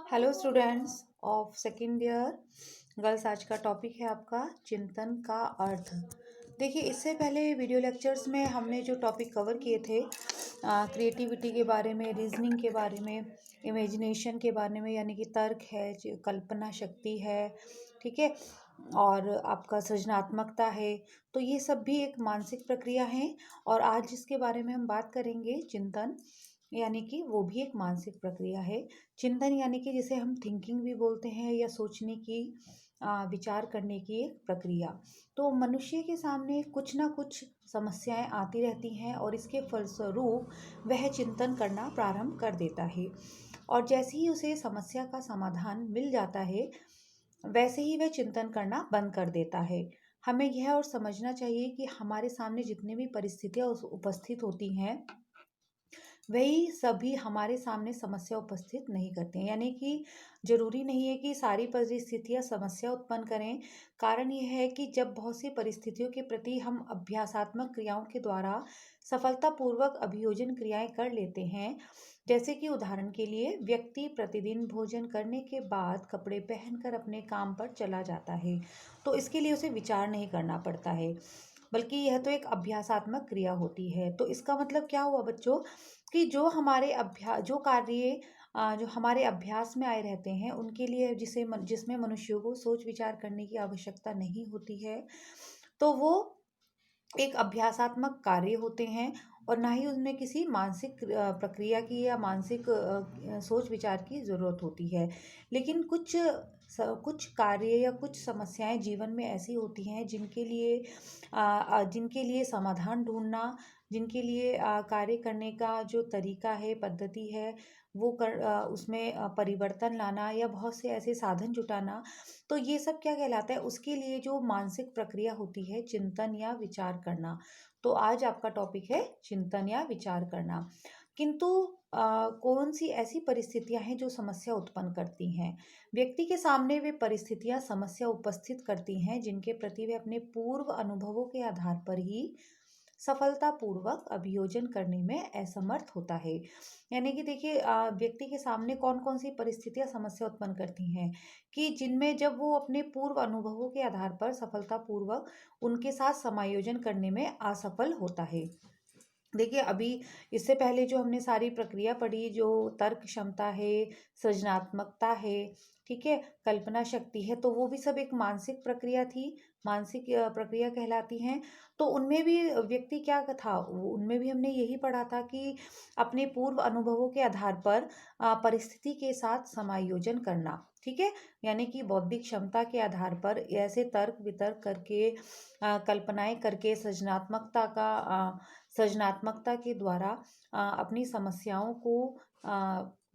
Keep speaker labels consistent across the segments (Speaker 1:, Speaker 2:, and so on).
Speaker 1: Hello students of second year girls. आज का topic है आपका चिंतन का अर्थ। देखिए, इससे पहले वीडियो लेक्चर्स में हमने जो टॉपिक कवर किए थे क्रिएटिविटी के बारे में, रीजनिंग के बारे में, इमेजिनेशन के बारे में, यानी कि तर्क है, कल्पना शक्ति है, ठीक है, और आपका सृजनात्मकता है। तो ये सब भी एक मानसिक प्रक्रिया है। और आज जिसके बारे में हम बात करेंगे, चिंतन, यानी कि वो भी एक मानसिक प्रक्रिया है। चिंतन यानी कि जिसे हम थिंकिंग भी बोलते हैं, या सोचने की, विचार करने की एक प्रक्रिया। तो मनुष्य के सामने कुछ ना कुछ समस्याएं आती रहती हैं और इसके फलस्वरूप वह चिंतन करना प्रारंभ कर देता है। और जैसे ही उसे समस्या का समाधान मिल जाता है, वैसे ही वह चिंतन करना बंद कर देता है। हमें यह और समझना चाहिए कि हमारे सामने जितने भी परिस्थितियां उपस्थित होती हैं, वही सभी हमारे सामने समस्या उपस्थित नहीं करते हैं। यानी कि जरूरी नहीं है कि सारी परिस्थितियां समस्या उत्पन्न करें। कारण यह है कि जब बहुत सी परिस्थितियों के प्रति हम अभ्यासात्मक क्रियाओं के द्वारा सफलतापूर्वक अभियोजन क्रियाएं कर लेते हैं, जैसे कि उदाहरण के लिए व्यक्ति प्रतिदिन भोजन करने के बाद कपड़े पहनकर अपने काम पर चला जाता है, तो इसके लिए उसे विचार नहीं करना पड़ता है, बल्कि यह तो एक अभ्यासात्मक क्रिया होती है। तो इसका मतलब क्या हुआ बच्चों, कि जो कार्य जो हमारे अभ्यास में आए रहते हैं, उनके लिए जिसमें मनुष्यों को सोच विचार करने की आवश्यकता नहीं होती है, तो वो एक अभ्यासात्मक कार्य होते हैं, और ना ही उनमें किसी मानसिक प्रक्रिया की या मानसिक सोच विचार की ज़रूरत होती है। लेकिन कुछ कार्य या कुछ समस्याएं जीवन में ऐसी होती हैं जिनके लिए समाधान ढूंढना, जिनके लिए कार्य करने का जो तरीका है, पद्धति है, उसमें परिवर्तन लाना या बहुत से ऐसे साधन जुटाना, तो ये सब क्या कहलाता है, उसके लिए जो मानसिक प्रक्रिया होती है, चिंतन या विचार करना। तो आज आपका टॉपिक है चिंतन या विचार करना। किंतु कौन सी ऐसी परिस्थितियां हैं जो समस्या उत्पन्न करती हैं? व्यक्ति के सामने वे परिस्थितियां समस्या उपस्थित करती हैं जिनके प्रति वे अपने पूर्व अनुभवों के आधार पर ही सफलतापूर्वक अभियोजन करने में असमर्थ होता है। यानी कि देखिए, व्यक्ति के सामने कौन कौन सी परिस्थितियां समस्या उत्पन्न करती हैं, कि जिनमें जब वो अपने पूर्व अनुभवों के आधार पर सफलतापूर्वक उनके साथ समायोजन करने में असफल होता है। देखिए, अभी इससे पहले जो हमने सारी प्रक्रिया पढ़ी, जो तर्क क्षमता है, सृजनात्मकता है, ठीक है, कल्पना शक्ति है, तो वो भी सब एक मानसिक प्रक्रिया थी, मानसिक प्रक्रिया कहलाती हैं। तो उनमें भी व्यक्ति क्या था, उनमें भी हमने यही पढ़ा था कि अपने पूर्व अनुभवों के आधार पर परिस्थिति के साथ समायोजन करना, ठीक है, यानी कि बौद्धिक क्षमता के आधार पर ऐसे तर्क वितर्क करके, कल्पनाएं करके, सृजनात्मकता के द्वारा अपनी समस्याओं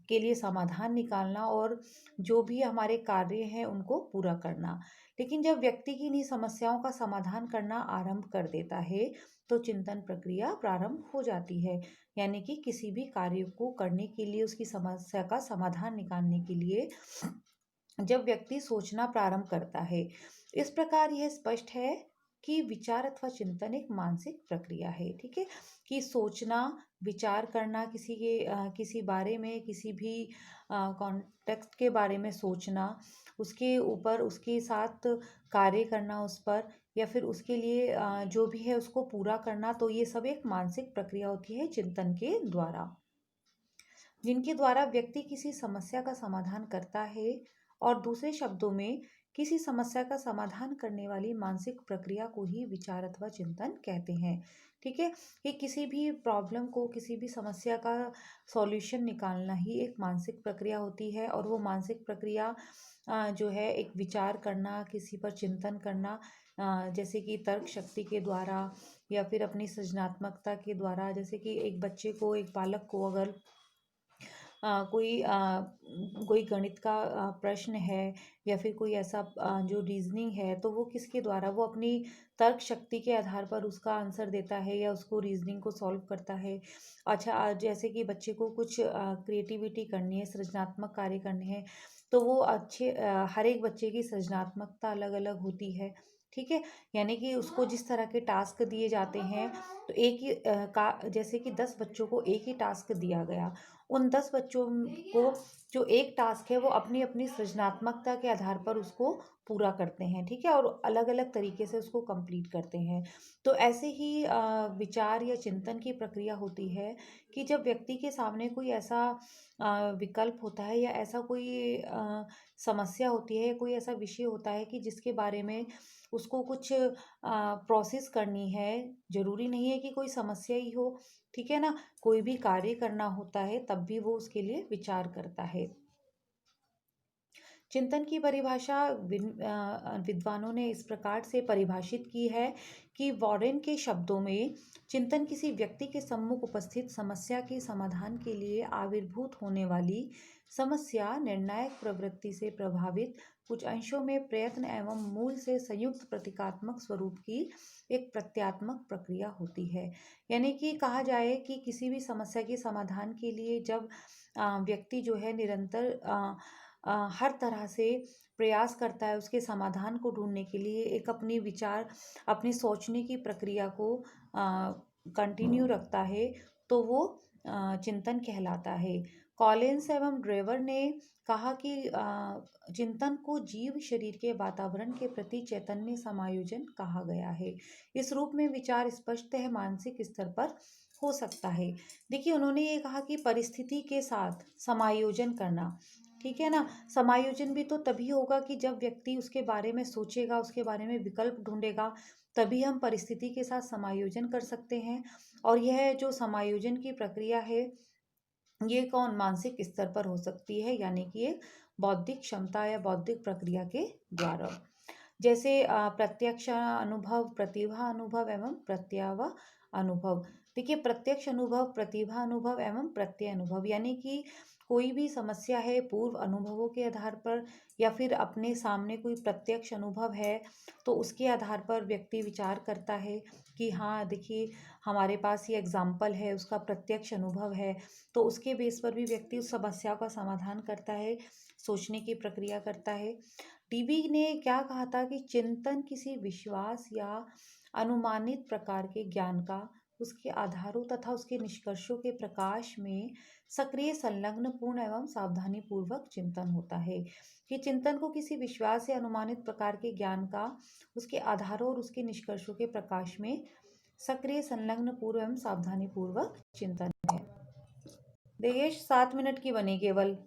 Speaker 1: के लिए समाधान निकालना, और जो भी हमारे कार्य हैं उनको पूरा करना। लेकिन जब व्यक्ति की इन्हीं समस्याओं का समाधान करना आरंभ कर देता है, तो चिंतन प्रक्रिया प्रारंभ हो जाती है। यानी कि किसी भी कार्य को करने के लिए, उसकी समस्या का समाधान निकालने के लिए जब व्यक्ति सोचना प्रारंभ करता है। इस प्रकार यह स्पष्ट है कि विचार अथवा चिंतन एक मानसिक प्रक्रिया है, ठीक है, कि सोचना, विचार करना, किसी बारे में, किसी भी कॉन्टेक्स्ट के बारे में सोचना, उसके ऊपर, उसके साथ कार्य करना उस पर, या फिर उसके लिए जो भी है उसको पूरा करना, तो ये सब एक मानसिक प्रक्रिया होती है चिंतन के द्वारा, जिनके द्वारा व्यक्ति किसी समस्या का समाधान करता है। और दूसरे शब्दों में, किसी समस्या का समाधान करने वाली मानसिक प्रक्रिया को ही विचार अथवा चिंतन कहते हैं, ठीक है। कि किसी भी प्रॉब्लम को, किसी भी समस्या का सॉल्यूशन निकालना ही एक मानसिक प्रक्रिया होती है। और वो मानसिक प्रक्रिया जो है, एक विचार करना, किसी पर चिंतन करना, जैसे कि तर्क शक्ति के द्वारा, या फिर अपनी सृजनात्मकता के द्वारा। जैसे कि एक बालक को अगर कोई गणित का प्रश्न है, या फिर कोई ऐसा जो रीजनिंग है, तो वो किसके द्वारा, वो अपनी तर्क शक्ति के आधार पर उसका आंसर देता है, या उसको रीजनिंग को सॉल्व करता है। अच्छा, जैसे कि बच्चे को कुछ क्रिएटिविटी करनी है, सृजनात्मक कार्य करने हैं, तो वो हर एक बच्चे की सृजनात्मकता अलग अलग होती है, ठीक है। यानी कि उसको जिस तरह के टास्क दिए जाते हैं, तो एक ही जैसे कि 10 बच्चों को एक ही टास्क दिया गया, उन 10 बच्चों को जो एक टास्क है वो अपनी अपनी सृजनात्मकता के आधार पर उसको पूरा करते हैं, ठीक है, और अलग अलग तरीके से उसको कंप्लीट करते हैं। तो ऐसे ही विचार या चिंतन की प्रक्रिया होती है कि जब व्यक्ति के सामने कोई ऐसा विकल्प होता है या ऐसा कोई समस्या होती है, कोई ऐसा विषय होता है कि जिसके बारे में उसको कुछ प्रोसेस करनी है। ज़रूरी नहीं है कि कोई समस्या ही हो, ठीक है ना? कोई भी कार्य करना होता है तब भी वो उसके लिए विचार करता है। चिंतन की परिभाषा विद्वानों ने इस प्रकार से परिभाषित की है कि वॉरेन के शब्दों में चिंतन किसी व्यक्ति के सम्मुख उपस्थित समस्या के समाधान के लिए आविर्भूत होने वाली समस्या निर्णायक प्रवृत्ति से प्रभावित कुछ अंशों में प्रयत्न एवं मूल से संयुक्त प्रतीकात्मक स्वरूप की एक प्रत्यात्मक प्रक्रिया होती है। यानी कि कहा जाए कि किसी भी समस्या के समाधान के लिए जब व्यक्ति जो है निरंतर हर तरह से प्रयास करता है उसके समाधान को ढूंढने के लिए, एक अपनी विचार अपनी सोचने की प्रक्रिया को कंटिन्यू रखता है, तो वो चिंतन कहलाता है। कॉलिंस एवं ड्रेवर ने कहा कि चिंतन को जीव शरीर के वातावरण के प्रति चैतन्य समायोजन कहा गया है। इस रूप में विचार स्पष्ट है मानसिक स्तर पर हो सकता है। देखिए, उन्होंने ये कहा कि परिस्थिति के साथ समायोजन करना, ठीक है ना? समायोजन भी तो तभी होगा कि जब व्यक्ति उसके बारे में सोचेगा, उसके बारे में विकल्प ढूंढेगा, तभी हम परिस्थिति के साथ समायोजन कर सकते हैं। और यह जो समायोजन की प्रक्रिया है, ये कौन मानसिक स्तर पर हो सकती है, यानी कि एक बौद्धिक क्षमता या बौद्धिक प्रक्रिया के द्वारा। जैसे प्रत्यक्ष अनुभव, प्रतिभा अनुभव एवं प्रत्यव अनुभव। देखिए, प्रत्यक्ष अनुभव, प्रतिभा अनुभव एवं प्रत्यय अनुभव, यानी कि कोई भी समस्या है पूर्व अनुभवों के आधार पर या फिर अपने सामने कोई प्रत्यक्ष अनुभव है, तो उसके आधार पर व्यक्ति विचार करता है कि हाँ देखिए, हमारे पास ये एग्जाम्पल है, उसका प्रत्यक्ष अनुभव है, तो उसके बेस पर भी व्यक्ति उस समस्या का समाधान करता है, सोचने की प्रक्रिया करता है। टीबी ने क्या कहा था कि चिंतन किसी विश्वास या अनुमानित प्रकार के ज्ञान का उसके आधारों तथा उसके निष्कर्षों के प्रकाश में सक्रिय संलग्न पूर्ण एवं सावधानी पूर्वक चिंतन होता है। कि चिंतन को किसी विश्वास या अनुमानित प्रकार के ज्ञान का उसके आधारों और उसके निष्कर्षों के प्रकाश में सक्रिय संलग्न पूर्व एवं सावधानी पूर्वक चिंतन है। देखिए, 7 मिनट की बनी केवल।